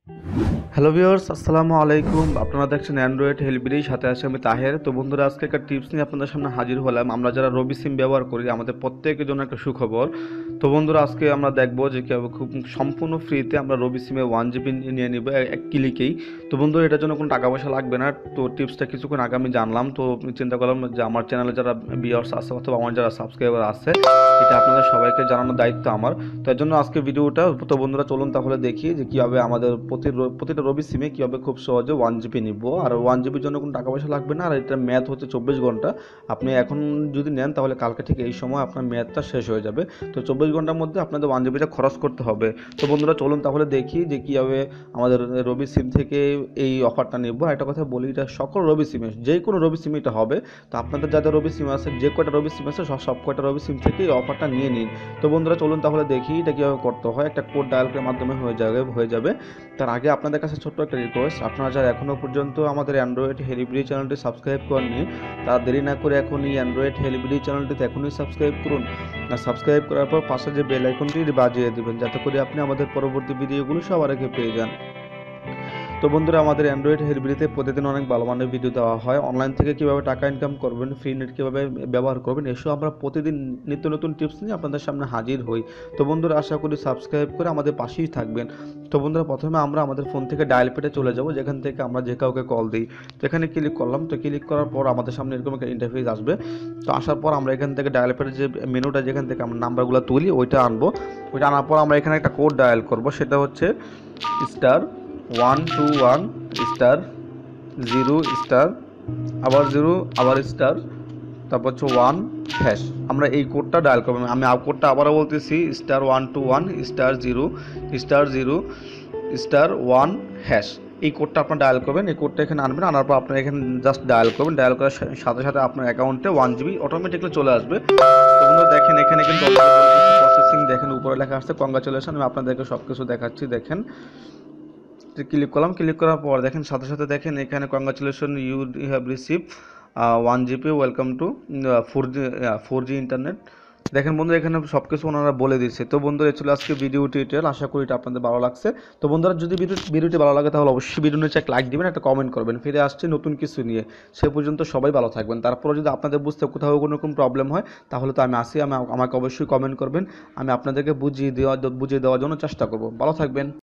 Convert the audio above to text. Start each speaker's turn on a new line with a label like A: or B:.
A: Hello viewers, আসসালামু আলাইকুম। আপনারা দেখছেন অ্যান্ড্রয়েড হেল্পবিডি, সাথে আছে আমি তাহের। তো বন্ধুরা, আজকে একটা টিপস নিয়ে আপনাদের সামনে হাজির হলাম। আমরা যারা রবি সিম ব্যবহার করি, আমাদের প্রত্যেকের জন্য একটা সুখবর। তো বন্ধুরা, আজকে আমরা দেখবো যে কীভাবে খুব সম্পূর্ণ ফ্রিতে আমরা রবি সিমে 1 GB নিয়ে নিব এক ক্লিকেই। তো বন্ধুরা, এটার জন্য কোনো টাকা পয়সা লাগবে না। তো টিপসটা কিছুক্ষণ আগে আমি জানলাম, তো চিন্তা করলাম যে আমার চ্যানেলে যারা ভিউয়ার্স আছে অথবা আমার যারা সাবস্ক্রাইবার আছে, এটা আপনাদের সবাইকে জানানোর দায়িত্ব আমার। তো এর জন্য আজকে ভিডিওটা। তো বন্ধুরা, চলুন তাহলে দেখি যে কীভাবে আমাদের প্রতিটা রবি সিমে কীভাবে খুব সহজে 1 GB নিব। আর 1 GBর জন্য কোনো টাকা পয়সা লাগবে না। আর এটার ম্যাথ হচ্ছে 24 ঘন্টা। আপনি এখন যদি নেন তাহলে কালকে ঠিক এই সময় আপনার ম্যাথটা শেষ হয়ে যাবে। তো 24 ঘন্টার মধ্যে আপনাদের 1 GBটা খরচ করতে হবে। তো বন্ধুরা, চলুন তাহলে দেখি যে কীভাবে আমাদের রবি সিম থেকে এই অফারটা নেব। আর একটা কথা বলি, এটা সকল রবি সিমে, যে কোনো রবি সিমে এটা হবে। তো আপনাদের যাদের রবি সিম আছে, যে কয়টা রবি সিম আছে, সব কয়টা রবি সিম থেকে এই অফারটা নিয়ে নিন। তো বন্ধুরা, চলুন তাহলে দেখি এটা কীভাবে করতে হয়। একটা কোড ডায়াল করার মাধ্যমে হয়ে যাবে। তার আগে আপনাদের কাছে ছোট্ট একটা রিকোয়েস্ট, আপনারা যারা এখনও পর্যন্ত আমাদের অ্যান্ড্রয়েড হেলিবিডি চ্যানেলটি সাবস্ক্রাইব করেননি, তারা দেরি না করে এখনই অ্যান্ড্রয়েড হেলিবিডি চ্যানেলটিতে এখনই সাবস্ক্রাইব করুন। আর সাবস্ক্রাইব করার পর পাশে যে বেল আইকনটি বাজিয়ে দেবেন, যাতে করে আপনি আমাদের পরবর্তী ভিডিওগুলো সবার আগে পেয়ে যান। তো বন্ধুরা, আমাদের অ্যান্ড্রয়েড হেলবিডিতে প্রতিদিন অনেক ভালো মানের ভিডিও দেওয়া হয়। অনলাইন থেকে কীভাবে টাকা ইনকাম করবেন, ফ্রি নেট কীভাবে ব্যবহার করবেন, এসব আমরা প্রতিদিন নিত্য নতুন টিপস নিয়ে আপনাদের সামনে হাজির হই। তো বন্ধুরা, আশা করি সাবস্ক্রাইব করে আমাদের পাশেই থাকবেন। তো বন্ধুরা, প্রথমে আমরা আমাদের ফোন থেকে ডায়াল পেডে চলে যাব, যেখান থেকে আমরা যে কাউকে কল দিই। তো এখানে ক্লিক করলাম। তো ক্লিক করার পর আমাদের সামনে এরকম একটা ইন্টারফেস আসবে। তো আসার পর আমরা এখান থেকে ডায়াল পেডের যে মেনুটা, যেখান থেকে আমরা নাম্বারগুলো তুলি, ওইটা আনবো। ওইটা আনার পর আমরা এখানে একটা কোড ডায়াল করব, সেটা হচ্ছে *121*0* আবার 0 আবার স্টার, তারপর হচ্ছে 1#। আমরা এই কোডটা ডায়াল করবো। আমি কোডটা আবারও বলতেছি, *121*0*1#। এই কোডটা আপনার ডায়াল করবেন। এই কোডটা এখানে আনবেন। আনার পর আপনার এখানে জাস্ট ডায়াল করবেন। ডায়াল করার সাথে সাথে আপনার অ্যাকাউন্টে 1 GB অটোমেটিকলি চলে আসবে। তো বন্ধুরা, দেখেন এখানে কিন্তু প্রসেসিং, দেখেন উপরে লেখা আসছে কংগ্রাচুলেশন। আমি আপনাদেরকে সব কিছু দেখাচ্ছি। দেখেন, ক্লিক করলাম। ক্লিক করার পর দেখেন সাথে সাথে দেখেন এখানে congratulation, you have receive 1 GB, welcome to 4G internet. দেখেন বন্ধুরা, এখানে সব কিছু ওনারা বলে দিচ্ছে। তো বন্ধুরা, এই ছিল আজকে ভিডিও টিউটোরিয়াল। আশা করি এটা আপনাদের ভালো লাগছে। তো বন্ধুরা, যদি ভিডিওটি ভালো লাগে তাহলে অবশ্যই ভিডিও নিচে একটা লাইক দিবেন, একটা কমেন্ট করবেন। ফিরে আসছে নতুন কিছু নিয়ে। সে পর্যন্ত সবাই ভালো থাকবেন। তারপরে যদি আপনাদের বুঝতে কোথাও কোনো রকম প্রবলেম হয়, তাহলে তো আমি আসি, আমাকে অবশ্যই কমেন্ট করবেন। আমি আপনাদেরকে বুঝিয়ে দেওয়ার জন্য চেষ্টা করব। ভালো থাকবেন।